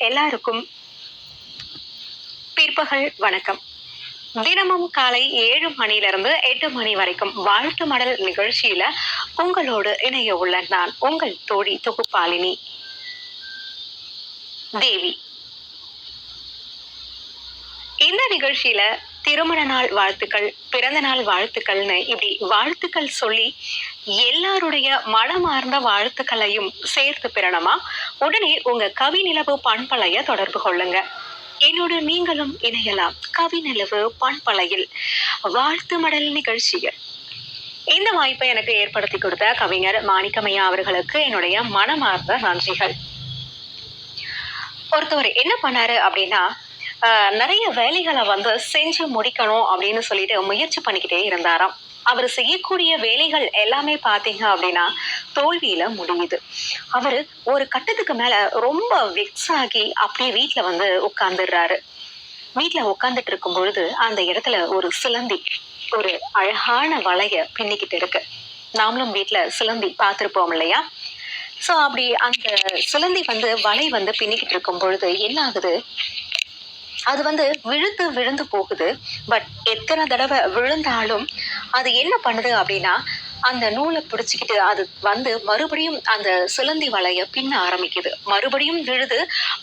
எல்லாருக்கும் பிற்பகல் வணக்கம். தினமும் காலை 7 மணிலிருந்து 8 மணி வரைக்கும் வாழ்த்து மடல் நிகழ்ச்சியில உங்களோடு இணைய உள்ள நான் உங்கள் தோழி தொகுப்பாளினி தேவி. இந்த நிகழ்ச்சியில திருமண நாள் வாழ்த்துக்கள், பிறந்த நாள் வாழ்த்துக்கள்னு இப்படி வாழ்த்துக்கள் சொல்லி எல்லாருடைய மனமார்ந்த வாழ்த்துக்களையும் சேர்த்து பெறணுமா? உடனே உங்க கவி நிலவு பண்பலைய தொடர்பு கொள்ளுங்க. என்னோடு நீங்களும் இணையலாம் கவி நிலவு பண்பலையில் வாழ்த்து மடல் நிகழ்ச்சிகள். இந்த வாய்ப்பை எனக்கு ஏற்படுத்தி கொடுத்த கவிஞர் மாணிக்கமையா அவர்களுக்கு என்னுடைய மனமார்ந்த நன்றிகள். ஒருத்தவர் என்ன பண்ணாரு அப்படின்னா, நிறைய வேலைகளை செஞ்சு முடிக்கணும் அப்படின்னு சொல்லிட்டு முயற்சி பண்ணிக்கிட்டே இருந்தாராம். அவர் செய்யக்கூடிய வேலைகள் எல்லாமே பாத்தீங்க அப்படின்னா தோல்வியில முடியுது. அவரு ஒரு கட்டத்துக்கு மேல ரொம்ப வெக்ஸ் ஆகி அப்படியே வீட்டுல உட்கார்ந்துடுறாரு. வீட்டுல உட்கார்ந்துட்டு இருக்கும் பொழுது அந்த இடத்துல ஒரு சிலந்தி ஒரு அழகான வலைய பின்னிக்கிட்டு இருக்கு. நாமளும் வீட்டுல சிலந்தி பார்த்திருப்போம் இல்லையா? சோ அப்படி அந்த சிலந்தி வலை பின்னிக்கிட்டு இருக்கும் பொழுது என்ன ஆகுது, அது விழுந்து விழுந்து போகுது. பட் எத்தனை தடவை விழுந்தாலும் அது என்ன பண்ணுது அப்படின்னா, அந்த நூலை பிடிச்சிக்கிட்டு அது மறுபடியும் அந்த சிலந்தி வலைய பின்ன ஆரம்பிக்குது. மறுபடியும் விழுது,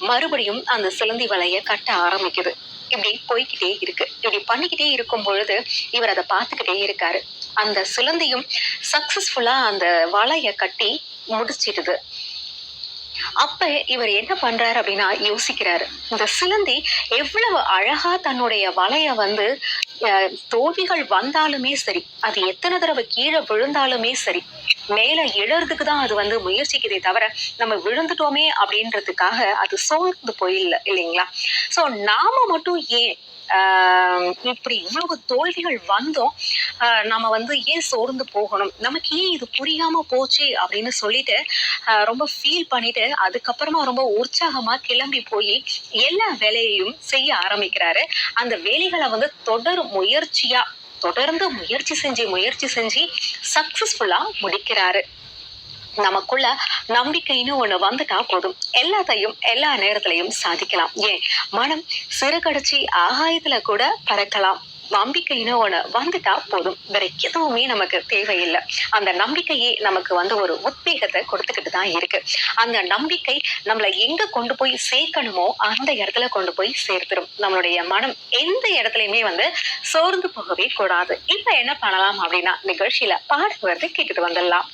மறுபடியும் அந்த சிலந்தி வலைய கட்ட ஆரம்பிக்குது. இப்படி போய்கிட்டே இருக்கு. இப்படி பண்ணிக்கிட்டே இருக்கும் பொழுது இவர் அதை பார்த்துக்கிட்டே இருக்காரு. அந்த சிலந்தியும் சக்சஸ்ஃபுல்லா அந்த வலைய கட்டி முடிச்சிடுது. அப்ப இவர் என்ன பண்றாரு அப்படின்னா யோசிக்கிறாரு. இந்த சிலந்தி எவ்வளவு அழகா தன்னுடைய வலைய தோல்விகள் வந்தாலுமே சரி, அது எத்தனை தடவை கீழே விழுந்தாலுமே சரி, மேல எழறதுக்கு தான் அது முயற்சிக்குதே தவிர நம்ம விழுந்துட்டோமே அப்படின்றதுக்காக அது சோர்ந்து போயில்ல இல்லைங்களா? சோ நாம மட்டும் ஏன் இப்படி இவ்வளவு தோல்விகள் வந்தோம், நம்ம ஏன் சோர்ந்து போகணும், நமக்கு ஏன் இது புரியாம போச்சு அப்படின்னு சொல்லிட்டு ரொம்ப ஃபீல் பண்ணிட்டு அதுக்கப்புறமா ரொம்ப உற்சாகமா கிளம்பி போய் எல்லா வேலையையும் செய்ய ஆரம்பிக்கிறாரு. அந்த வேலைகளை தொடர்ந்து முயற்சி செஞ்சு சக்சஸ்ஃபுல்லா முடிக்கிறாரு. நமக்குள்ள நம்பிக்கைன்னு ஒண்ணு வந்துட்டா போதும், எல்லாத்தையும் எல்லா நேரத்திலையும் சாதிக்கலாம். ஏன் மனம் சிறகடிச்சு ஆகாயத்துல கூட பறக்கலாம். நம்பிக்கைன்னு ஒண்ணு வந்துட்டா போதும், வேற எதுவுமே நமக்கு தேவையில்லை. அந்த நம்பிக்கையே நமக்கு ஒரு உத்வேகத்தை கொடுத்துக்கிட்டு தான் இருக்கு. அந்த நம்பிக்கை நம்மளை எங்க கொண்டு போய் சேர்க்கணுமோ அந்த இடத்துல கொண்டு போய் சேர்த்துரும். நம்மளுடைய மனம் எந்த இடத்துலயுமே சோர்ந்து போகவே கூடாது. இப்ப என்ன பண்ணலாம் அப்படின்னா, நிகழ்ச்சியில பாடல் கேட்டுட்டு வந்துடலாம்.